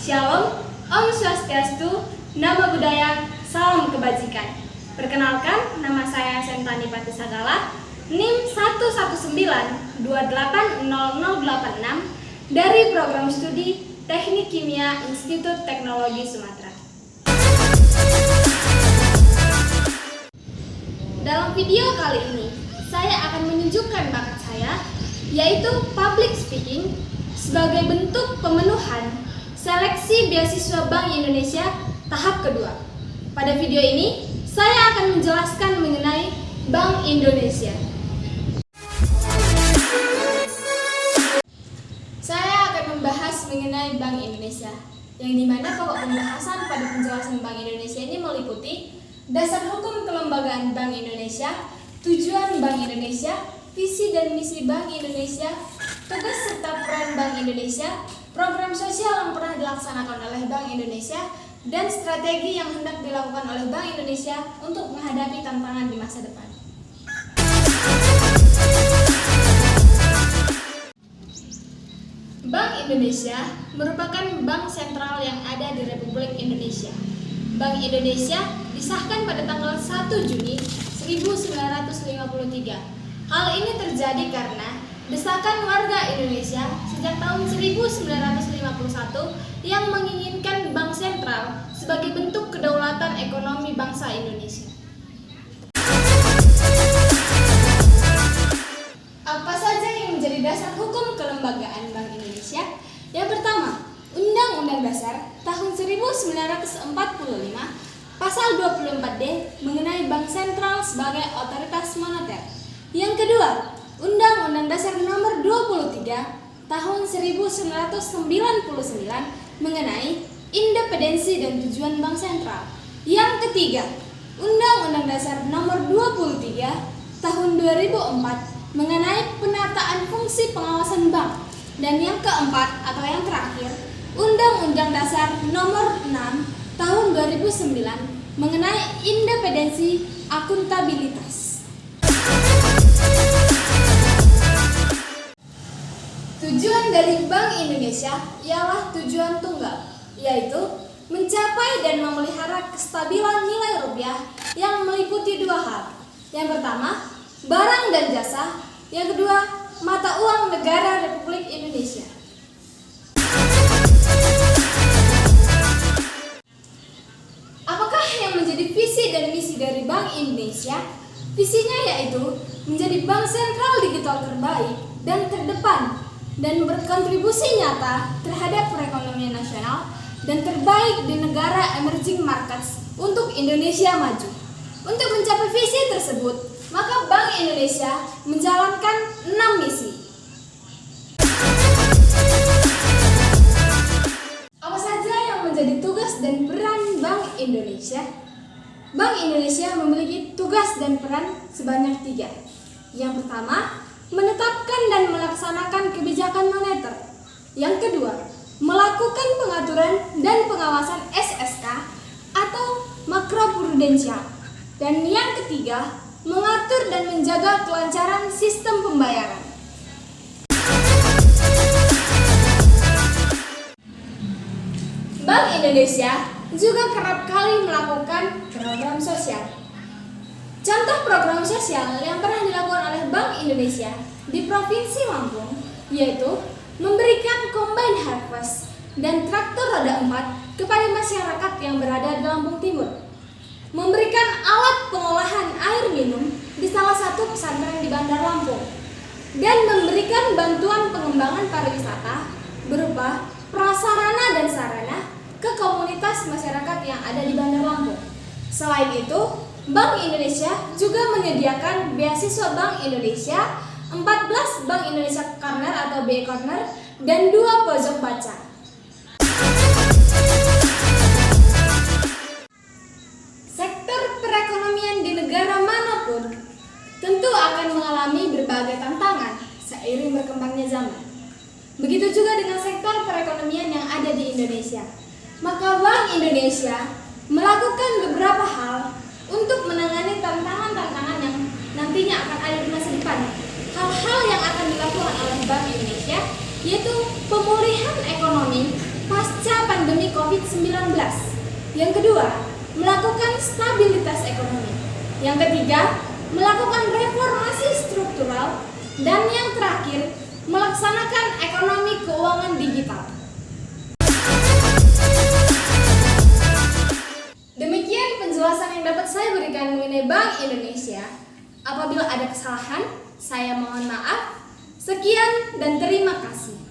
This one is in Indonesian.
Shalom, Om Swastiastu, Namo Buddhaya, Salam Kebajikan. Perkenalkan, nama saya Sentani Patisagala, NIM 119280086 dari Program Studi Teknik Kimia Institut Teknologi Sumatera. Dalam video kali ini, saya akan menunjukkan bakat saya, yaitu public speaking, sebagai bentuk pemenuhan seleksi beasiswa Bank Indonesia tahap kedua. Pada video ini, saya akan menjelaskan mengenai Bank Indonesia. Saya akan membahas mengenai Bank Indonesia, yang dimana pokok pembahasan pada penjelasan Bank Indonesia ini meliputi dasar hukum kelembagaan Bank Indonesia, tujuan Bank Indonesia, visi dan misi Bank Indonesia, tugas serta peran Bank Indonesia, program sosial yang pernah dilaksanakan oleh Bank Indonesia, dan strategi yang hendak dilakukan oleh Bank Indonesia untuk menghadapi tantangan di masa depan. Bank Indonesia merupakan bank sentral yang ada di Republik Indonesia. Bank Indonesia disahkan pada tanggal 1 Juni 1953. Hal ini terjadi karena desakan warga Indonesia sejak tahun 1951 yang menginginkan bank sentral sebagai bentuk kedaulatan ekonomi bangsa Indonesia. Apa saja yang menjadi dasar hukum kelembagaan Bank Indonesia? Yang pertama, Undang-Undang Dasar tahun 1945 Pasal 24D mengenai Bank Sentral sebagai otoritas moneter. Yang kedua, Undang-Undang Dasar Nomor 23 Tahun 1999 mengenai independensi dan tujuan Bank Sentral. Yang ketiga, Undang-Undang Dasar Nomor 23 Tahun 2004 mengenai penataan fungsi pengawasan bank. Dan yang keempat atau yang terakhir, Undang-Undang Dasar Nomor 6 Tahun 2009 mengenai independensi akuntabilitas. Tujuan dari Bank Indonesia ialah tujuan tunggal, yaitu mencapai dan memelihara kestabilan nilai rupiah yang meliputi dua hal. Yang pertama, barang dan jasa. Yang kedua, mata uang negara Republik Indonesia. Apakah yang menjadi visi dan misi dari Bank Indonesia? Visinya yaitu menjadi bank sentral digital terbaik dan terdepan, dan berkontribusi nyata terhadap perekonomian nasional dan terbaik di negara emerging markets untuk Indonesia maju. Untuk mencapai visi tersebut, maka Bank Indonesia menjalankan 6 misi. Apa saja yang menjadi tugas dan peran Bank Indonesia? Bank Indonesia memiliki tugas dan peran sebanyak 3. Yang pertama, menetapkan dan melaksanakan kebijakan moneter. Yang kedua, melakukan pengaturan dan pengawasan SSK atau makroprudensial. Dan yang ketiga, mengatur dan menjaga kelancaran sistem pembayaran. Bank Indonesia juga kerap kali melakukan program sosial. Contoh program sosial yang pernah dilakukan oleh Bank Indonesia di Provinsi Lampung yaitu memberikan combine harvest dan traktor roda 4 kepada masyarakat yang berada di Lampung Timur, memberikan alat pengolahan air minum di salah satu pesantren di Bandar Lampung, dan memberikan bantuan pengembangan pariwisata berupa prasarana dan sarana ke komunitas masyarakat yang ada di Bandar Lampung. Selain itu, Bank Indonesia juga menyediakan beasiswa Bank Indonesia, 14 Bank Indonesia Corner atau BI Corner, dan 2 pojok baca. Sektor perekonomian di negara manapun tentu akan mengalami berbagai tantangan seiring berkembangnya zaman. Begitu juga dengan sektor perekonomian yang ada di Indonesia. Maka Bank Indonesia melakukan beberapa hal untuk menangani tantangan-tantangan yang nantinya akan ada di masa depan. Hal-hal yang akan dilakukan oleh Bank Indonesia yaitu pemulihan ekonomi pasca pandemi Yang kedua, melakukan stabilitas ekonomi. Yang ketiga, melakukan reformasi struktural. Dan yang terakhir, melaksanakan ekonomi keuangan digital. Demikian penjelasan yang dapat saya berikan mengenai Bank Indonesia. Apabila ada kesalahan, saya mohon maaf. Sekian dan terima kasih.